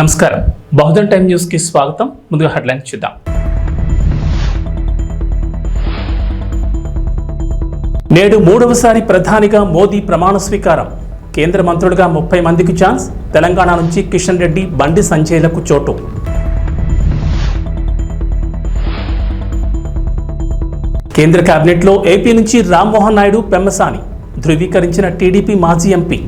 నమస్కారం. Bahujan time news కి స్వాగతం. ముందుగా హెడ్లైన్స్ చూద్దాం. నేడు మూడవసారి ప్రధానిగా మోదీ ప్రమాణ స్వీకారం. కేంద్ర మంత్రులుగా 30 మందికి ఛాన్స్. తెలంగాణ నుంచి కిషన్ రెడ్డి, బండి సంజయ్లకు చోటు. కేంద్ర కేబినెట్లో ఏపీ నుంచి రామ్మోహన్ నాయుడు, పెమ్మసాని ధృవీకరించిన టీడీపీ మాజీ ఎంపీ.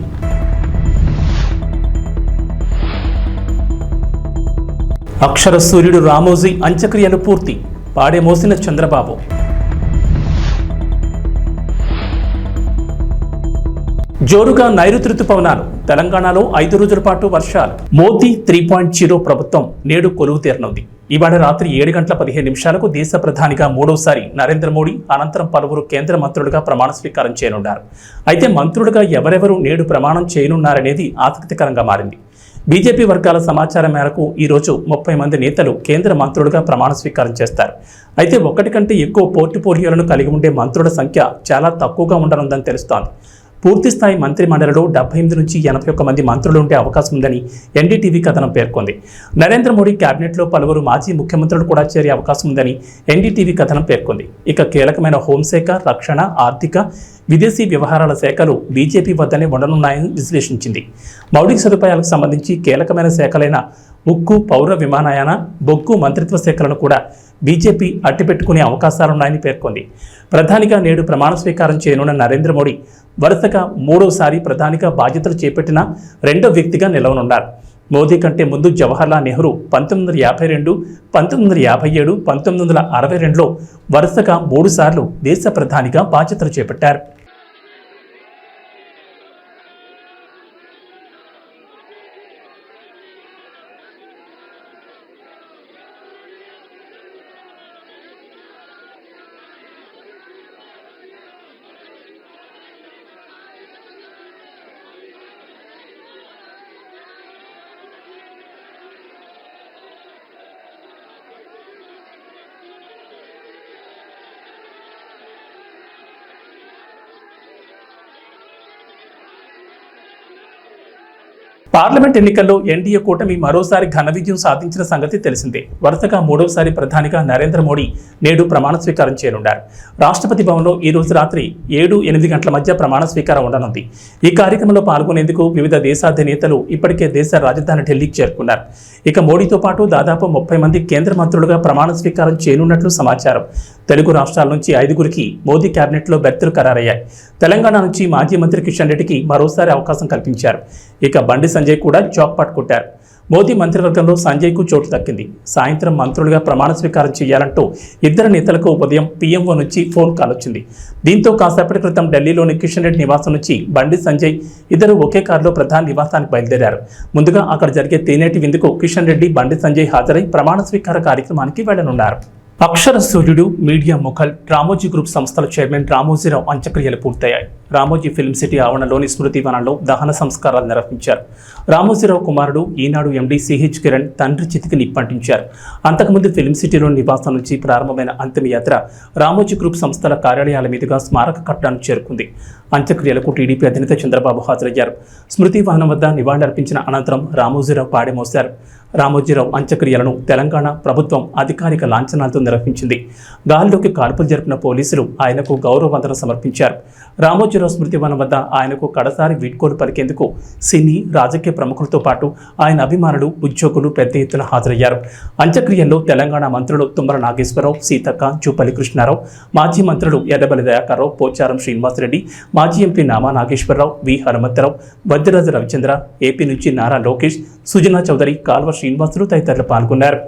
అక్షర సూర్యుడు రామోజీ అంత్యక్రియలు పూర్తి. పాడే మోసిన చంద్రబాబు. జోరుగా నైరుతి రుతుపవనాలు. తెలంగాణలో 5 రోజుల పాటు వర్షాలు. మోదీ 3.0 ప్రభుత్వం నేడు కొలువు తీరనుంది. ఇవాళ రాత్రి 7 గంటల 15 నిమిషాలకు దేశ ప్రధానిగా మూడోసారి నరేంద్ర మోడీ అనంతరం పలువురు కేంద్ర మంత్రులుగా ప్రమాణ స్వీకారం చేయనున్నారు. అయితే మంత్రులుగా ఎవరెవరు నేడు ప్రమాణం చేయనున్నారనేది ఆసక్తికరంగా మారింది. బీజేపీ వర్గాల సమాచారం మేరకు ఈరోజు 30 మంది నేతలు కేంద్ర మంత్రులుగా ప్రమాణ స్వీకారం చేస్తారు. అయితే ఒకటి కంటే ఎక్కువ పోర్ట్ఫోలియోలను కలిగి ఉండే మంత్రుల సంఖ్య చాలా తక్కువగా ఉండనుందని తెలుస్తోంది. పూర్తిస్థాయి మంత్రి మండలిలో 78 నుంచి 81 మంది మంత్రులు ఉండే అవకాశం ఉందని ఎన్డీటీవీ కథనం పేర్కొంది. నరేంద్ర మోడీ కేబినెట్లో పలువురు మాజీ ముఖ్యమంత్రులు కూడా చేరే అవకాశం ఉందని ఎన్డీటీవీ కథనం పేర్కొంది. ఇక కీలకమైన హోంశాఖ, రక్షణ, ఆర్థిక, విదేశీ వ్యవహారాల శాఖలు బీజేపీ వద్దనే ఉండనున్నాయని విశ్లేషించింది. మౌలిక సదుపాయాలకు సంబంధించి కీలకమైన శాఖలైన ఉక్కు, పౌర విమానయాన, బొగ్గు మంత్రిత్వ శాఖలను కూడా బీజేపీ అట్టిపెట్టుకునే అవకాశాలున్నాయని పేర్కొంది. ప్రధానిగా నేడు ప్రమాణ స్వీకారం చేయనున్న నరేంద్ర మోడీ వరుసగా మూడోసారి ప్రధానిగా బాధ్యతలు చేపట్టిన రెండో వ్యక్తిగా నిలవనున్నారు. మోదీ కంటే ముందు జవహర్లాల్ నెహ్రూ 1952, 1957, 1962లో వరుసగా 3 సార్లు దేశ ప్రధానిగా బాధ్యతలు చేపట్టారు. పార్లమెంట్ ఎన్నికల్లో ఎన్డీఏ కూటమి మరోసారి ఘన విజయం సాధించిన సంగతి తెలిసిందే. వరుసగా మూడవసారి ప్రధానిగా నరేంద్ర మోడీ నేడు ప్రమాణ స్వీకారం చేయనున్నారు. రాష్ట్రపతి భవన్లో ఈ రోజు రాత్రి 7-8 గంటల మధ్య ప్రమాణ స్వీకారం ఉండనుంది. ఈ కార్యక్రమంలో పాల్గొనేందుకు వివిధ దేశాధినేతలు ఇప్పటికే దేశ రాజధాని ఢిల్లీకి చేరుకున్నారు. ఇక మోడీతో పాటు దాదాపు 30 మంది కేంద్ర మంత్రులుగా ప్రమాణ స్వీకారం చేయనున్నట్లు సమాచారం. తెలుగు రాష్ట్రాల నుంచి 5గురికి మోదీ కేబినెట్లో బెర్తులు ఖరారయ్యాయి. తెలంగాణ నుంచి మాజీ మంత్రి కిషన్ రెడ్డికి మరోసారి అవకాశం కల్పించారు. ఇక బండి సంజయ్ కూడా జాక్పాట్ కొట్టారు. మోదీ మంత్రివర్గంలో సంజయ్కు చోటు దక్కింది. సాయంత్రం మంత్రులుగా ప్రమాణ స్వీకారం చేయాలంటూ ఇద్దరు నేతలకు ఉదయం పీఎంఓ నుంచి ఫోన్ కాల్ వచ్చింది. దీంతో కాసేపటి క్రితం ఢిల్లీలోని కిషన్ రెడ్డి నివాసం నుంచి బండి సంజయ్ ఇద్దరు ఒకే కారులో ప్రధాని నివాసానికి బయలుదేరారు. ముందుగా అక్కడ జరిగే తేనేటి విందుకు కిషన్ రెడ్డి, బండి సంజయ్ హాజరై ప్రమాణ స్వీకార కార్యక్రమానికి వెళ్లనున్నారు. అక్షర సూర్యుడు, మీడియా ముఖల్, రామోజీ గ్రూప్ సంస్థల చైర్మన్ రామోజీరావు అంత్యక్రియలు పూర్తయ్యాయి. రామోజీ ఫిల్మ్ సిటీ ఆవరణలోని స్మృతి వనంలో దహన సంస్కారాలు నిర్వహించారు. రామోజీరావు కుమారుడు, ఈనాడు ఎండీ సిహెచ్ కిరణ్ తండ్రి చితికి నిప్పంటించారు. అంతకుముందు ఫిల్మ్ సిటీలోని నివాసం నుంచి ప్రారంభమైన అంతిమయాత్ర రామోజీ గ్రూప్ సంస్థల కార్యాలయాల మీదుగా స్మారక కట్టడానికి చేరుకుంది. అంత్యక్రియలకు టీడీపీ అధినేత చంద్రబాబు హాజరయ్యారు. స్మృతి వనం వద్ద నివాళులర్పించిన అనంతరం రామోజీరావు పాడెమోశారు. రామోజీరావు అంత్యక్రియలను తెలంగాణ ప్రభుత్వం అధికారిక లాంఛనాలతో నిర్వహించింది. గాల్లోకి కాల్పులు జరిపిన పోలీసులు ఆయనకు గౌరవ వందనం సమర్పించారు. రామోజీరావు స్మృతి వనం వద్ద ఆయనకు కడసారి వీడ్కోలు పలికేందుకు సినీ, రాజకీయ ప్రముఖులతో పాటు ఆయన అభిమానులు, ఉద్యోగులు పెద్ద ఎత్తున హాజరయ్యారు. అంత్యక్రియల్లో తెలంగాణ మంత్రులు తుమ్మల నాగేశ్వరరావు, సీతక్క, జూపల్లి కృష్ణారావు, మాజీ మంత్రులు ఎర్రబెల్లి దయాకర్రావు, పోచారం శ్రీనివాసరెడ్డి, మాజీ ఎంపీ నామా నాగేశ్వరరావు, వి హనుమంతరావు, వద్దిరాజు రవిచంద్ర, ఏపీ నుంచి నారా లోకేష్, సుజనా చౌదరి, కాల్వ శ్రీనివాసులు తదితరులు పాల్గొన్నారు.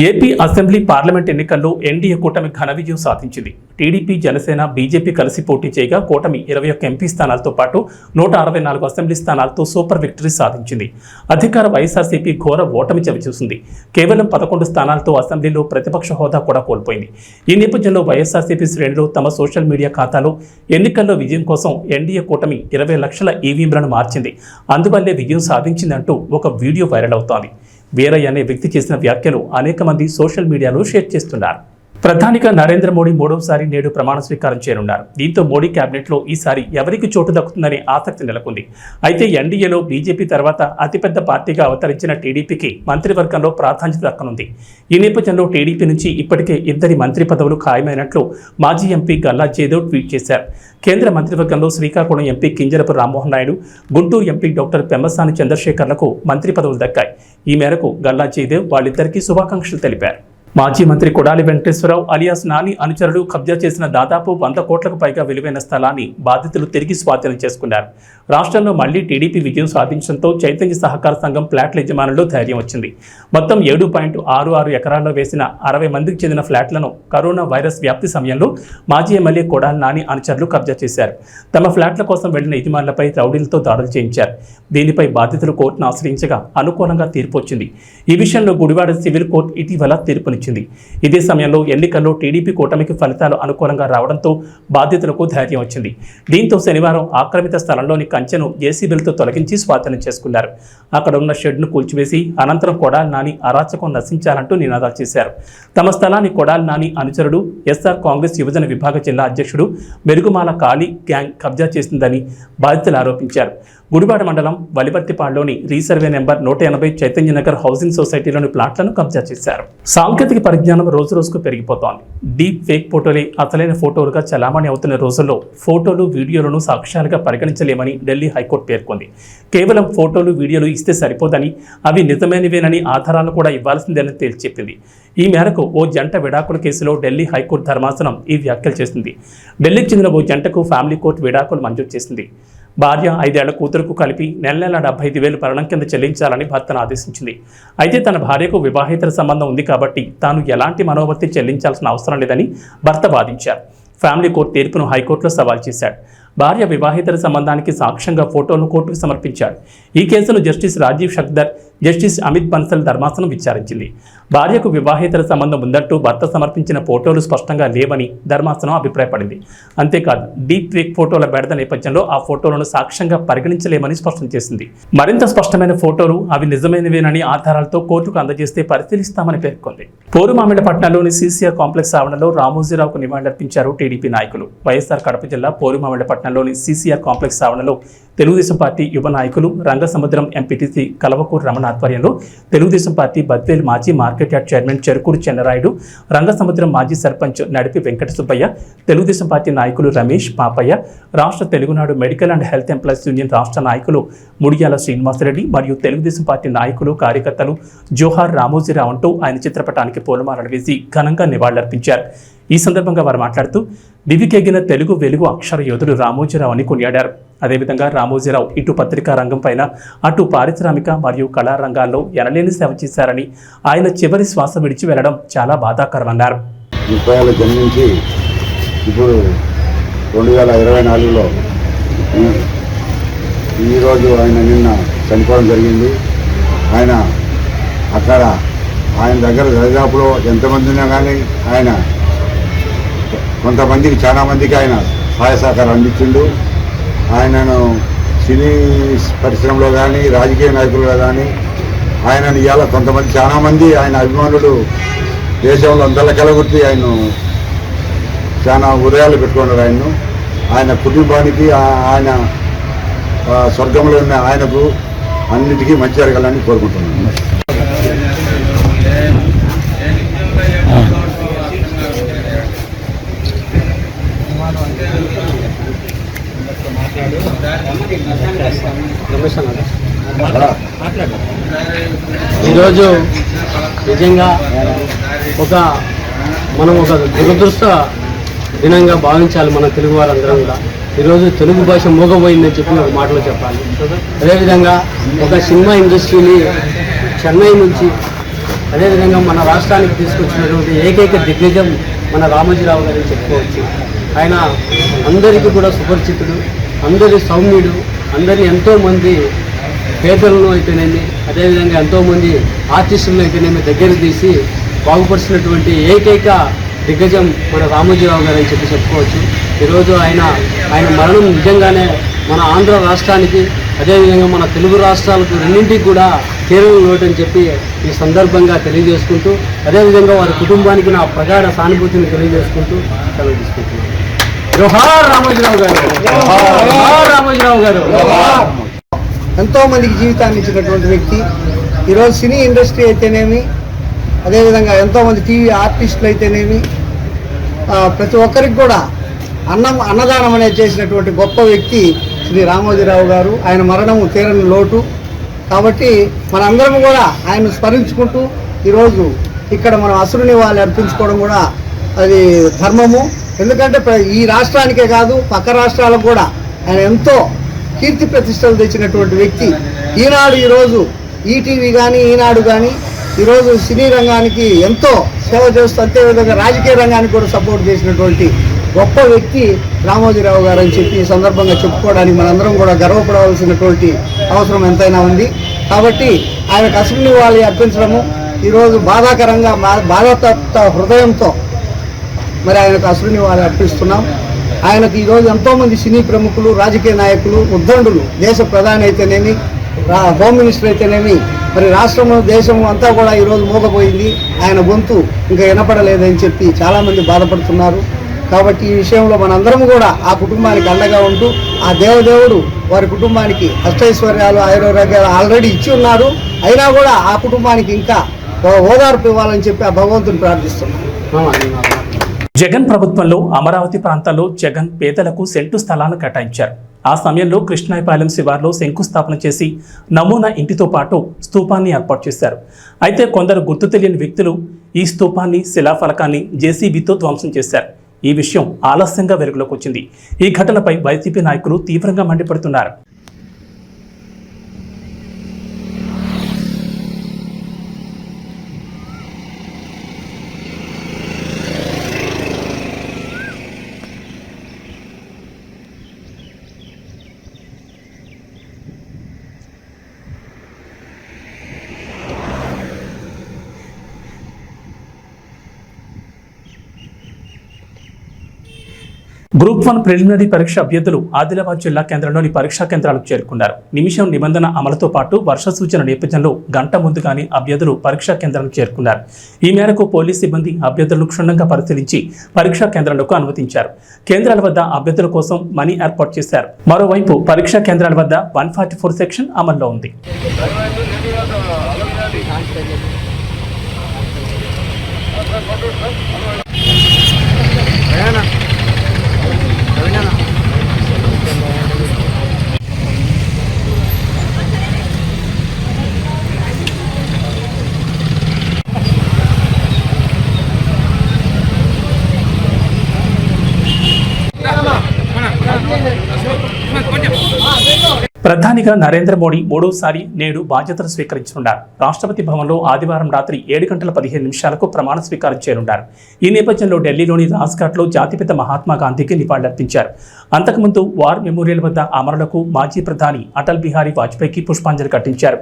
ఏపీ అసెంబ్లీ పార్లమెంట్ ఎన్నికల్లో ఎన్డీఏ కూటమి ఘన విజయం సాధించింది. టీడీపీ, జనసేన, బీజేపీ కలిసి పోటీ చేయగా కూటమి 21 ఎంపీ స్థానాలతో పాటు 164 అసెంబ్లీ స్థానాలతో సూపర్ విక్టరీ సాధించింది. అధికార వైఎస్ఆర్సీపీ ఘోర ఓటమి చవిచూసింది. కేవలం 11 స్థానాలతో అసెంబ్లీలో ప్రతిపక్ష హోదా కూడా కోల్పోయింది. ఈ నేపథ్యంలో వైఎస్ఆర్సీపీ శ్రేణులు తమ సోషల్ మీడియా ఖాతాలో ఎన్నికల్లో విజయం కోసం ఎన్డీఏ కూటమి 20 లక్షల ఈవీఎంలను మార్చింది, అందువల్లే విజయం సాధించిందంటూ ఒక వీడియో వైరల్ అవుతోంది. వీరయ్య అనే వ్యక్తి చేసిన వ్యాఖ్యలు అనేక మంది సోషల్ మీడియాలో షేర్ చేస్తున్నారు. ప్రధానిగా నరేంద్ర మోడీ మూడవసారి నేడు ప్రమాణ స్వీకారం చేయనున్నారు. దీంతో మోడీ కేబినెట్లో ఈసారి ఎవరికి చోటు దక్కుతుందనే ఆసక్తి నెలకొంది. అయితే ఎన్డీఏలో బీజేపీ తర్వాత అతిపెద్ద పార్టీగా అవతరించిన టీడీపీకి మంత్రివర్గంలో ప్రాధాన్యత దక్కనుంది. ఈ నేపథ్యంలో టీడీపీ నుంచి ఇప్పటికే 2 మంత్రి పదవులు ఖాయమైనట్లు మాజీ ఎంపీ గల్లా జయదేవ్ ట్వీట్ చేశారు. కేంద్ర మంత్రివర్గంలో Srikakulam MP Kinjarapu Rammohan Naidu, Guntur MP doctor Pemmasani చంద్రశేఖర్లకు మంత్రి పదవులు దక్కాయి. ఈ మేరకు గల్లా జయదేవ్ వాళ్ళిద్దరికీ శుభాకాంక్షలు తెలిపారు. మాజీ మంత్రి కొడాలి వెంకటేశ్వరరావు అలియాస్ నాని అనుచరులు కబ్జా చేసిన దాదాపు 100 కోట్లకు పైగా విలువైన స్థలాన్ని బాధితులు తిరిగి స్వాధీనం చేసుకున్నారు. రాష్ట్రంలో మళ్లీ టీడీపీ విజయం సాధించడంతో చైతన్య సహకార సంఘం ఫ్లాట్ల యజమానుల్లో ధైర్యం వచ్చింది. మొత్తం 7.66 ఎకరాల్లో వేసిన 60 మందికి చెందిన ఫ్లాట్లను కరోనా వైరస్ వ్యాప్తి సమయంలో మాజీ ఎమ్మెల్యే కొడాలి నాని అనుచరులు కబ్జా చేశారు. తమ ఫ్లాట్ల కోసం వెళ్లిన యజమానులపై రౌడీలతో దాడులు చేయించారు. దీనిపై బాధితులు కోర్టును ఆశ్రయించగా అనుకూలంగా తీర్పు వచ్చింది. ఈ విషయంలో గుడివాడ సివిల్ కోర్టు ఇటీవల తీర్పునిచ్చింది. ఇదే సమయంలో ఎన్నికల్లో టీడీపీ కూటమికి ఫలితాలు అనుకూలంగా రావడంతో బాధితులకు ధైర్యం వచ్చింది. దీంతో శనివారం ఆక్రమిత స్థలంలోని కంచెను జేసీబీలతో తొలగించి స్వాధీనం చేసుకున్నారు. అక్కడ ఉన్న షెడ్ను కూల్చివేసి అనంతరం కొడాలి నాని అరాచకం నశించాలంటూ నినాదాలు చేశారు. తమ స్థలాన్ని కొడాలి నాని అనుచరుడు ఎస్ఆర్ కాంగ్రెస్ యువజన విభాగ జిల్లా అధ్యక్షుడు మెరుగుమాల కాళీ గ్యాంగ్ కబ్జా చేసిందని బాధితులు ఆరోపించారు. గుడివాడ మండలం వలిపర్తిపాడులోని రీసర్వే నెంబర్ 180 చైతన్యనగర్ హౌసింగ్ సొసైటీలోని ప్లాట్లను కబ్జా చేశారు. సాంకేతిక పరిజ్ఞానం రోజురోజుకు పెరిగిపోతోంది. డీప్ ఫేక్ ఫోటోలే అసలైన ఫోటోలుగా చలామణి అవుతున్న రోజుల్లో ఫోటోలు, వీడియోలను సాక్ష్యాలుగా పరిగణించలేమని ఢిల్లీ హైకోర్టు పేర్కొంది. కేవలం ఫోటోలు, వీడియోలు ఇస్తే సరిపోదని, అవి నిజమైనవేనని ఆధారాలను కూడా ఇవ్వాల్సిందేనని తేల్చెప్పింది. ఈ మేరకు ఓ జంట విడాకుల కేసులో ఢిల్లీ హైకోర్టు ధర్మాసనం ఈ వ్యాఖ్యలు చేసింది. ఢిల్లీకి చెందిన ఓ జంటకు ఫ్యామిలీ కోర్టు విడాకులు మంజూరు చేసింది. భార్య 5 ఏళ్ల కూతురుకు కలిపి నెల 75,000 పరణం కింద చెల్లించాలని భర్తను ఆదేశించింది. అయితే తన భార్యకు వివాహేతర సంబంధం ఉంది కాబట్టి తాను ఎలాంటి మనోవర్తి చెల్లించాల్సిన అవసరం లేదని భర్త వాదించారు. ఫ్యామిలీ కోర్టు తీర్పును హైకోర్టులో సవాల్ చేశాడు. భార్య వివాహేతర సంబంధానికి సాక్ష్యంగా ఫోటోను కోర్టుకు సమర్పించాడు. ఈ కేసును జస్టిస్ రాజీవ్ షక్దర్, జస్టిస్ అమిత్ బన్సల్ ధర్మాసనం విచారించింది. భార్యకు వివాహేతర సంబంధం ఉందంటూ భర్త సమర్పించిన ఫోటోలు స్పష్టంగా లేవని ధర్మాసనం అభిప్రాయపడింది. అంతేకాదు, డీప్ ఫేక్ ఫోటోల బెడద నేపథ్యంలో ఆ ఫోటోలను సాక్ష్యంగా పరిగణించలేమని స్పష్టం చేసింది. మరింత స్పష్టమైన ఫోటోలు, అవి నిజమైనవేనని ఆధారాలతో కోర్టుకు అందజేస్తే పరిశీలిస్తామని పేర్కొంది. పోరుమామిళ్లపట్నంలోని సీసీఆర్ కాంప్లెక్స్ ఆవరణలో రామోజీరావుకు నివాళులర్పించారు టీడీపీ నాయకులు. వైఎస్ఆర్ కడప జిల్లా పోరుమామిళ్లపట్నంలోని సీసీఆర్ కాంప్లెక్స్ ఆవరణలో తెలుగుదేశం పార్టీ యువ నాయకులు రంగసముద్రం ఎంపీటీసీ కలవకూరు రమణ ఆధ్వర్యంలో తెలుగుదేశం పార్టీ బద్వేల్ మాజీ market yard chairman Cherukuru Chennarayudu, Rangasamudram మాజీ సర్పంచ్ నడిపి వెంకట సుబ్బయ్య, తెలుగుదేశం పార్టీ నాయకులు రమేష్, పాపయ్య, రాష్ట్ర Telugunadu medical and health employees union రాష్ట్ర నాయకులు ముడియాల శ్రీనివాసరెడ్డి మరియు తెలుగుదేశం పార్టీ నాయకులు, కార్యకర్తలు జోహార్ రామోజీరావు అంటూ ఆయన చిత్రపటానికి పూలమాలలు వేసి ఘనంగా నివాళులర్పించారు. ఈ సందర్భంగా వారు మాట్లాడుతూ వివికెగిన తెలుగు వెలుగు అక్షర యోధుడు రామోజీరావు అని కొనియాడారు. అదేవిధంగా రామోజీరావు ఇటు పత్రికా రంగం పైన, అటు పారిశ్రామిక మరియు కళారంగాల్లో ఎనలేని సేవ చేశారని, ఆయన చివరి శ్వాస విడిచి వెళ్లడం చాలా బాధాకరమన్నారు. 30 జన్మించి ఇప్పుడు 2024లో ఈరోజు ఆయన నిన్న చనిపోవడం జరిగింది. ఆయన అక్కడ ఆయన దగ్గర దరిదాపులో ఎంతమంది ఉన్నా కానీ ఆయన కొంతమందికి, చాలామందికి ఆయన సహాయ సహకారం అందించిండు. ఆయనను సినీ పరిశ్రమలో కానీ, రాజకీయ నాయకులుగా కానీ ఆయనను ఇవాళ కొంతమంది, చాలామంది ఆయన అభిమానులు దేశంలో అందరిలో కలగొట్టి ఆయన్ను చాలా ఉదయాలు పెట్టుకున్నారు. ఆయన కుటుంబానికి, ఆయన స్వర్గంలో ఉన్న ఆయనకు అన్నిటికీ మంచి జరగాలని కోరుకుంటున్నాను. ఈరోజు నిజంగా మనం ఒక దురదృష్ట దినంగా భావించాలి మన తెలుగు వారందరం కూడా. ఈరోజు తెలుగు భాష మూగపోయిందని చెప్పి ఒక మాటలో చెప్పాలి. అదేవిధంగా ఒక సినిమా ఇండస్ట్రీని చెన్నై నుంచి అదేవిధంగా మన రాష్ట్రానికి తీసుకొచ్చినటువంటి ఏకైక దిగ్గజం మన రామోజీరావు గారిని చెప్పుకోవచ్చు. ఆయన అందరికీ కూడా సుపరిచితుడు, అందరి సౌమ్యుడు, అందరి ఎంతోమంది పేదలను అయితేనేమి, అదేవిధంగా ఎంతోమంది ఆర్టిస్టులను అయితేనేమి దగ్గర తీసి బాగుపరిచినటువంటి ఏకైక దిగ్గజం మన రామోజీరావు గారు అని చెప్పుకోవచ్చు. ఈరోజు ఆయన మరణం నిజంగానే మన ఆంధ్ర రాష్ట్రానికి, అదేవిధంగా మన తెలుగు రాష్ట్రాలకు రెండింటికి కూడా తీరని లోటు అని చెప్పి ఈ సందర్భంగా తెలియజేసుకుంటూ, అదేవిధంగా వారి కుటుంబానికి నా ప్రగాఢ సానుభూతిని తెలియజేసుకుంటూ సెలవు తీసుకుంటున్నాను. జోహార్ రామోజీరావు గారు, జోహార్ రామోజీరావు గారు. ఎంతోమందికి జీవితాన్ని ఇచ్చినటువంటి వ్యక్తి. ఈరోజు సినీ ఇండస్ట్రీ అయితేనేమి, అదేవిధంగా ఎంతోమంది టీవీ ఆర్టిస్టులు అయితేనేమి, ప్రతి ఒక్కరికి కూడా అన్నదానం అనేది చేసినటువంటి గొప్ప వ్యక్తి శ్రీ రామోజీరావు గారు. ఆయన మరణము తీరని లోటు కాబట్టి మనందరం కూడా ఆయన స్మరించుకుంటూ ఈరోజు ఇక్కడ మనం అసురుని వాళ్ళు అర్పించుకోవడం కూడా అది ధర్మము. ఎందుకంటే ఈ రాష్ట్రానికే కాదు పక్క రాష్ట్రాలకు కూడా ఆయన ఎంతో కీర్తి ప్రతిష్టలు తెచ్చినటువంటి వ్యక్తి. ఈనాడు ఈరోజు ఈటీవీ కానీ ఈనాడు కానీ ఈరోజు సినీ రంగానికి ఎంతో సేవ చేస్తూ అంతేవిధంగా రాజకీయ రంగానికి కూడా సపోర్ట్ చేసినటువంటి గొప్ప వ్యక్తి రామోజీరావు గారు అని చెప్పి ఈ సందర్భంగా చెప్పుకోవడానికి మనందరం కూడా గర్వపడవలసినటువంటి అవసరం ఎంతైనా ఉంది. కాబట్టి ఆయనకు అసలు నివాళి అర్పించడము ఈరోజు బాధాకరంగా బాధాతప్త హృదయంతో మరి ఆయనకు అసలు నివాళి అర్పిస్తున్నాం. ఆయనకు ఈరోజు ఎంతోమంది సినీ ప్రముఖులు, రాజకీయ నాయకులు, ఉద్దండులు, దేశ ప్రధాని అయితేనేమి, హోమ్ మినిస్టర్ అయితేనేమి, మరి రాష్ట్రము దేశము అంతా కూడా ఈరోజు మోగపోయింది. ఆయన గొంతు ఇంకా వినపడలేదని చెప్పి చాలామంది బాధపడుతున్నారు. కాబట్టి ఈ విషయంలో మనందరం కూడా ఆ కుటుంబానికి అండగా ఉంటూ ఆ దేవదేవుడు వారి కుటుంబానికి అష్టైశ్వర్యాలు, ఆయురోగ్యాలు ఆల్రెడీ ఇచ్చి ఉన్నారు. అయినా కూడా ఆ కుటుంబానికి ఇంకా ఓదార్పు ఇవ్వాలని చెప్పి ఆ భగవంతుని ప్రార్థిస్తున్నాను. జగన్ ప్రభుత్వంలో అమరావతి ప్రాంతాల్లో జగన్ పేదలకు సెంటు స్థలాలను కేటాయించారు. ఆ సమయంలో కృష్ణాయపాలెం శివార్లో శంకుస్థాపన చేసి నమూనా ఇంటితో పాటు స్తూపాన్ని ఏర్పాటు చేశారు. అయితే కొందరు గుర్తు తెలియని వ్యక్తులు ఈ స్తూపాన్ని, శిలాఫలకాన్ని జేసీబీతో ధ్వంసం చేశారు. ఈ విషయం ఆలస్యంగా వెలుగులోకి వచ్చింది. ఈ ఘటనపై వైసీపీ నాయకులు తీవ్రంగా మండిపడుతున్నారు. గ్రూప్ 1 ప్రిలిమినరీ పరీక్ష అభ్యర్థులు ఆదిలాబాద్ జిల్లా కేంద్రంలోని పరీక్షా కేంద్రాలకు చేరుకున్నారు. నిమిషం నిబంధన అమలుతో పాటు వర్ష సూచన నేపథ్యంలో గంట ముందుగానే అభ్యర్థులు పరీక్షా కేంద్రానికి చేరుకున్నారు. ఈ మేరకు పోలీస్ సిబ్బంది అభ్యర్థులను క్షుణ్ణంగా పరిశీలించి పరీక్షా కేంద్రాలకు అనుమతించారు. కేంద్రాల వద్ద అభ్యర్థుల కోసం మనీ ఏర్పాటు చేశారు. మరోవైపు పరీక్షా కేంద్రాల వద్ద 144 సెక్షన్ అమల్లో ఉంది. ప్రధానిగా నరేంద్ర మోడీ మూడోసారి నేడు బాధ్యతలు స్వీకరించనున్నారు. రాష్ట్రపతి భవన్లో ఆదివారం రాత్రి 7:15 ప్రమాణ స్వీకారం చేయనున్నారు. ఈ నేపథ్యంలో ఢిల్లీలోని రాజ్ఘాట్లో జాతిపిత మహాత్మా గాంధీకి నివాళులర్పించారు. అంతకుముందు వార్ మెమోరియల్ వద్ద అమరులకు మాజీ ప్రధాని అటల్ బిహారీ వాజ్పేయికి పుష్పాంజలి ఘటించారు.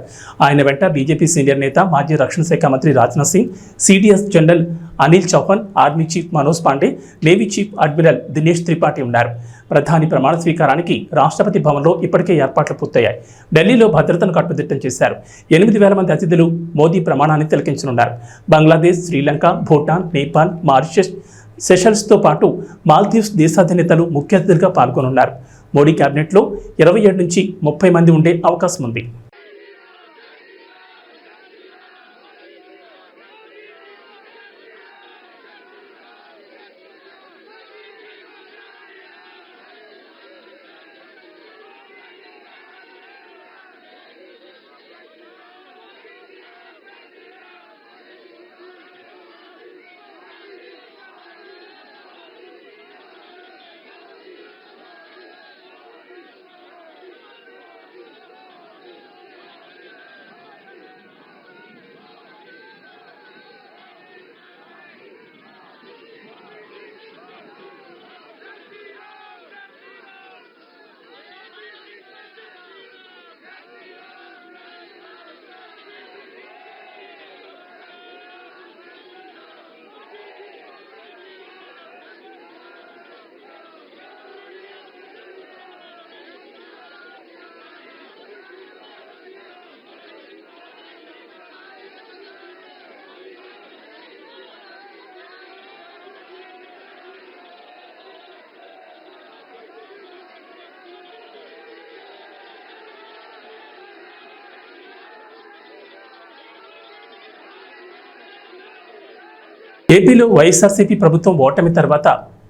ఆయన వెంట బీజేపీ సీనియర్ నేత, మాజీ రక్షణ శాఖ మంత్రి Rajnath Singh, CDS general Anil Chauhan, army chief Manoj Pande, navy chief admiral Dinesh Tripathi ఉన్నారు. ప్రధాని ప్రమాణ స్వీకారానికి రాష్ట్రపతి భవన్లో ఇప్పటికే ఏర్పాట్లు పూర్తయ్యాయి. ఢిల్లీలో భద్రతను కట్టుదిట్టం చేశారు. 8,000 మంది అతిథులు మోదీ ప్రమాణాన్ని తిలకించనున్నారు. బంగ్లాదేశ్, శ్రీలంక, భూటాన్, నేపాల్, మారిషస్, సెషల్స్తో పాటు మాల్దీవ్స్ దేశాధినేతలు ముఖ్య అతిథులుగా పాల్గొనున్నారు. మోడీ కేబినెట్లో 27 నుంచి 30 మంది ఉండే అవకాశం ఉంది. ఏపీలో వైఎస్ఆర్సీపీ ప్రభుత్వం ఓటమి తర్వాత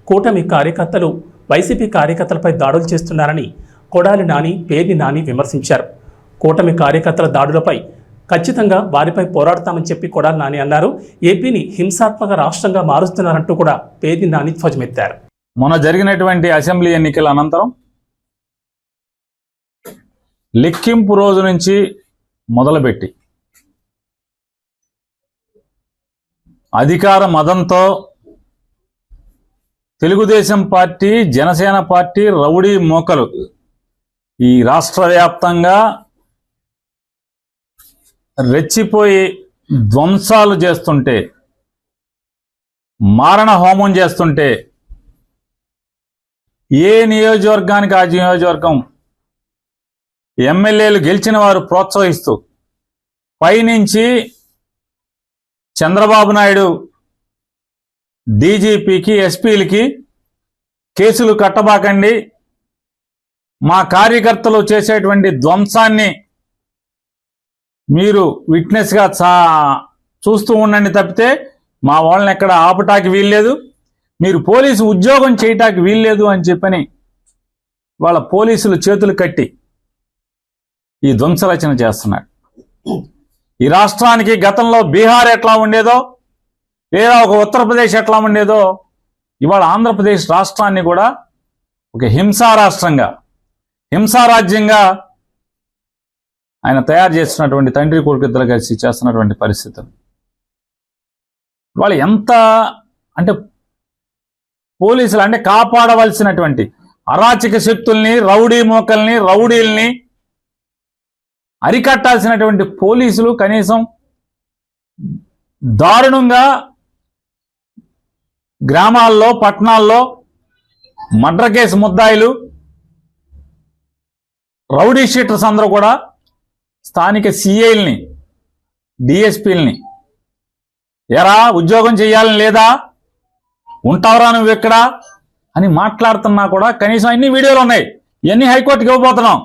కూటమి కార్యకర్తలు వైసీపీ కార్యకర్తలపై దాడులు చేస్తున్నారని కొడాలి నాని, పేర్ని నాని విమర్శించారు. కూటమి కార్యకర్తల దాడులపై ఖచ్చితంగా వారిపై పోరాడతామని చెప్పి కొడాలి నాని అన్నారు. ఏపీని హింసాత్మక రాష్ట్రంగా మారుస్తున్నారంటూ కూడా పేర్ని నాని ధ్వజమెత్తారు. మొన్న జరిగినటువంటి అసెంబ్లీ ఎన్నికల అనంతరం లెక్కింపు రోజు నుంచి మొదలుపెట్టి అధికార మదంతో Telugu Desam party, Janasena party rowdy మోకలు ఈ రాష్ట్ర వ్యాప్తంగా రెచ్చిపోయి ధ్వంసాలు చేస్తుంటే, మారణ హోమం చేస్తుంటే ఏ నియోజకవర్గానికి ఆ నియోజకవర్గం ఎమ్మెల్యేలు గెలిచిన వారు ప్రోత్సహిస్తూ పైనుంచి చంద్రబాబు నాయుడు డీజీపీకి, ఎస్పీలకి కేసులు కట్టబాకండి, మా కార్యకర్తలు చేసేటువంటి ధ్వంసాన్ని మీరు విట్నెస్గా చూస్తూ ఉండండి తప్పితే మా వాళ్ళని ఎక్కడ ఆపటానికి వీల్లేదు, మీరు పోలీసు ఉద్యోగం చేయటానికి వీల్లేదు అని చెప్పని వాళ్ళ పోలీసులు చేతులు కట్టి ఈ ధ్వంసరచన చేస్తున్నాడు. ఈ రాష్ట్రానికి గతంలో బీహార్ ఎట్లా ఉండేదో, లేదా ఒక ఉత్తరప్రదేశ్ ఎట్లా ఉండేదో, ఇవాళ ఆంధ్రప్రదేశ్ రాష్ట్రాన్ని కూడా ఒక హింసా రాష్ట్రంగా, హింసారాజ్యంగా ఆయన తయారు చేస్తున్నటువంటి తండ్రి కొడుకు ఇద్దరు కలిసి చేస్తున్నటువంటి పరిస్థితులు వాళ్ళు ఎంత అంటే పోలీసులు అంటే కాపాడవలసినటువంటి అరాచక శక్తుల్ని, రౌడీ మోకల్ని, రౌడీల్ని అరికట్టాల్సినటువంటి పోలీసులు కనీసం దారుణంగా గ్రామాల్లో, పట్టణాల్లో మర్డర్ కేసు ముద్దాయిలు, రౌడీ షీటర్స్ అందరూ కూడా స్థానిక సిఐల్ని, డిఎస్పీలని ఎరా ఉద్యోగం చేయాలని లేదా, ఉంటావరా నువ్వు ఎక్కడ అని మాట్లాడుతున్నా కూడా కనీసం అన్ని వీడియోలు ఉన్నాయి. ఇవన్నీ హైకోర్టుకి ఇవ్వబోతున్నాం,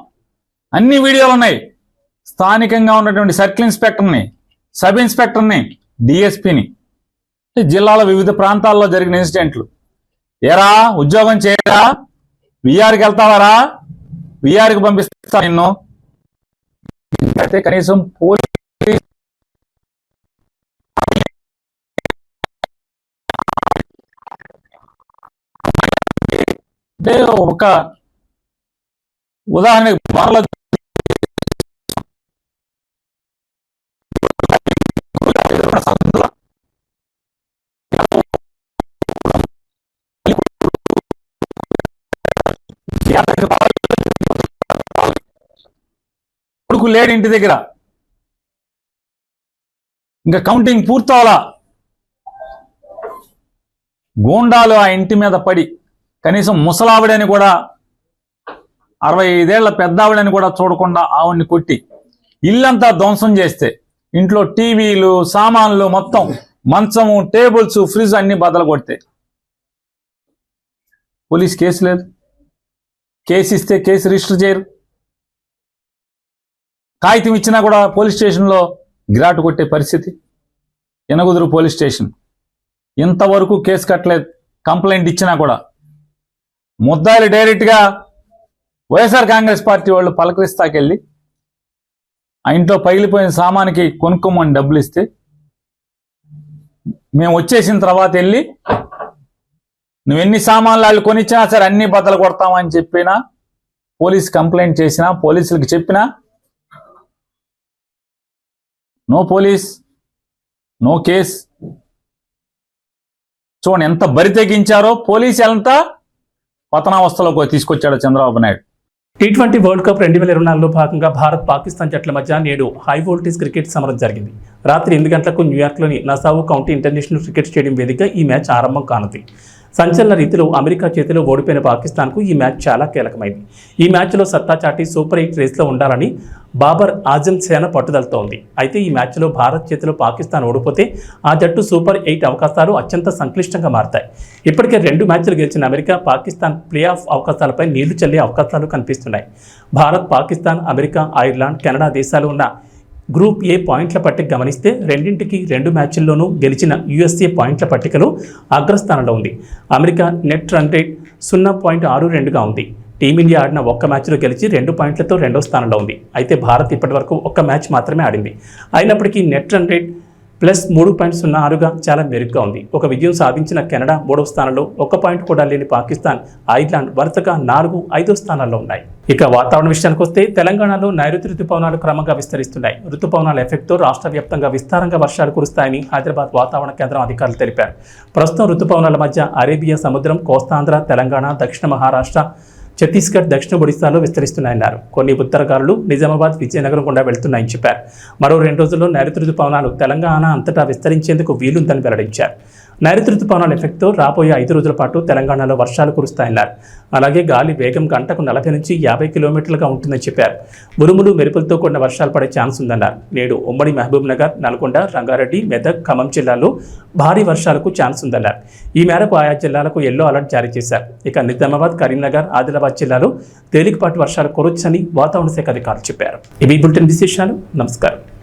అన్ని వీడియోలు ఉన్నాయి. స్థానికంగా ఉన్నటువంటి సర్కిల్ ఇన్స్పెక్టర్ని, సబ్ ఇన్స్పెక్టర్ని, డిఎస్పీని, జిల్లాల వివిధ ప్రాంతాల్లో జరిగిన ఇన్సిడెంట్లు, ఎరా ఉద్యోగం చేయరా, విఆర్కి వెళ్తావరా, విఆర్కి పంపిస్తా నిన్ను, అయితే కనీసం పోలీస్ అంటే ఒక ఉదాహరణకి బార్ల కొడుకు లేడు ఇంటి దగ్గర, ఇంకా కౌంటింగ్ పూర్తవలా, గూండాలు ఆ ఇంటి మీద పడి కనీసం ముసలావిడని కూడా, 65 ఏళ్ల పెద్దావిడని కూడా చూడకుండా ఆవిడ్ని కొట్టి ఇల్లంతా ధ్వంసం చేస్తే, ఇంట్లో టీవీలు, సామాన్లు మొత్తం, మంచము, టేబుల్స్, ఫ్రిడ్జ్ అన్ని బద్దలు కొడితే పోలీస్ కేసు లేదు. కేసు ఇస్తే కేసు రిజిస్టర్ చేయరు. కాగితం ఇచ్చినా కూడా పోలీస్ స్టేషన్లో గిరాటు కొట్టే పరిస్థితి. ఎనగుదురు పోలీస్ స్టేషన్ ఇంతవరకు కేసు కట్టలేదు. కంప్లైంట్ ఇచ్చినా కూడా ముద్దాయిలు డైరెక్ట్గా వైఎస్ఆర్ కాంగ్రెస్ పార్టీ వాళ్ళు పలకరిస్తాకెళ్ళి ఆ ఇంట్లో పగిలిపోయిన సామానికి కొనుక్కోమని డబ్బులు ఇస్తే, మేము వచ్చేసిన తర్వాత వెళ్ళి నువ్వు ఎన్ని సామాన్లు వాళ్ళు కొనిచ్చినా సరే అన్ని బద్దలు కొడతామని చెప్పినా, పోలీస్ కంప్లైంట్ చేసినా, పోలీసులకు చెప్పినా నో పోలీస్, నో కేస్. చూడండి ఎంత బరి తెగించారో, పోలీసు ఎంత పతనావస్థలోకి తీసుకొచ్చాడో Chandrababu Naidu. T20 world cup 2024లో భాగంగా భారత్, పాకిస్తాన్ జట్ల మధ్య నేడు హై వోల్టేజ్ క్రికెట్ సమరం జరిగింది. రాత్రి 8 గంటలకు న్యూయార్క్లోని Nassau county international cricket stadium వేదిక ఈ మ్యాచ్ ఆరంభం కానుంది. సంచలన రీతిలో అమెరికా చేతిలో ఓడిపోయిన పాకిస్తాన్కు ఈ మ్యాచ్ చాలా కీలకమైంది. ఈ మ్యాచ్లో సత్తా చాటి సూపర్ 8 రేస్లో ఉండాలని బాబర్ ఆజం సేన పట్టుదలతో ఉంది. అయితే ఈ మ్యాచ్లో భారత్ చేతిలో పాకిస్తాన్ ఓడిపోతే ఆ జట్టు సూపర్ 8 అవకాశాలు అత్యంత సంక్లిష్టంగా మారతాయి. ఇప్పటికే 2 మ్యాచ్లు గెలిచిన అమెరికా, పాకిస్తాన్ ప్లే ఆఫ్ అవకాశాలపై నీళ్లు చల్లే అవకాశాలు కనిపిస్తున్నాయి. Bharat, Pakistan, America, Ireland, Canada దేశాలు ఉన్న గ్రూప్ ఏ పాయింట్ల పట్టిక గమనిస్తే రెండింటికి 2 మ్యాచ్ల్లోనూ గెలిచిన యుఎస్ఏ పాయింట్ల పట్టికలో అగ్రస్థానంలో ఉంది. అమెరికా నెట్ రన్ రేట్ 0.62గా ఉంది. టీమిండియా ఆడిన ఒక్క మ్యాచ్లో గెలిచి 2 పాయింట్లతో 2వ స్థానంలో ఉంది. అయితే భారత్ ఇప్పటివరకు ఒక్క మ్యాచ్ మాత్రమే ఆడింది. అయినప్పటికీ నెట్ రన్ రేట్ +3.06గా చాలా మెరుగ్గా ఉంది. ఒక విజయం సాధించిన కెనడా 3వ స్థానంలో, 1 పాయింట్ కూడా లేని పాకిస్తాన్, ఐర్లాండ్ వరుసగా 4, 5వ స్థానాల్లో ఉన్నాయి. ఇక వాతావరణ విషయానికి వస్తే తెలంగాణలో నైరుతి రుతుపవనాలు క్రమంగా విస్తరిస్తున్నాయి. రుతుపవనాల ఎఫెక్ట్తో రాష్ట్ర వ్యాప్తంగా విస్తారంగా వర్షాలు కురుస్తాయని హైదరాబాద్ వాతావరణ కేంద్రం అధికారులు తెలిపారు. ప్రస్తుతం రుతుపవనాల మధ్య అరేబియా సముద్రం, కోస్తాంధ్ర, తెలంగాణ, దక్షిణ మహారాష్ట్ర, ఛత్తీస్గఢ్, దక్షిణ ఒడిశాలో విస్తరిస్తున్నాయన్నారు. కొన్ని ఉత్తర గాలులు నిజామాబాద్, విజయనగరం గుండా వెళ్తున్నాయని చెప్పారు. మరో 2 రోజుల్లో నైరుతి రుతుపవనాలు తెలంగాణ అంతటా విస్తరించేందుకు వీలుందని వెల్లడించారు. నైరుతి రుతుపవనాల ఎఫెక్ట్తో రాబోయే 5 రోజుల పాటు తెలంగాణలో వర్షాలు కురుస్తాయన్నారు. అలాగే గాలి వేగం గంటకు 40 నుంచి 50 కిలోమీటర్లుగా ఉంటుందని చెప్పారు. ఉరుములు, మెరుపులతో కూడిన వర్షాలు పడే ఛాన్స్ ఉందన్నారు. నేడు ఉమ్మడి మహబూబ్ నగర్, నల్గొండ, రంగారెడ్డి, మెదక్, ఖమ్మం జిల్లాల్లో భారీ వర్షాలకు ఛాన్స్ ఉందన్నారు. ఈ మేరకు ఆయా జిల్లాలకు ఎల్లో అలర్ట్ జారీ చేశారు. ఇక నిజామాబాద్, కరీంనగర్, ఆదిలాబాద్ జిల్లాలో తేలికపాటి వర్షాలు కురవచ్చని వాతావరణ శాఖ అధికారులు చెప్పారు. ఇవి బులెటిన్ విశేషాలు. నమస్కారం.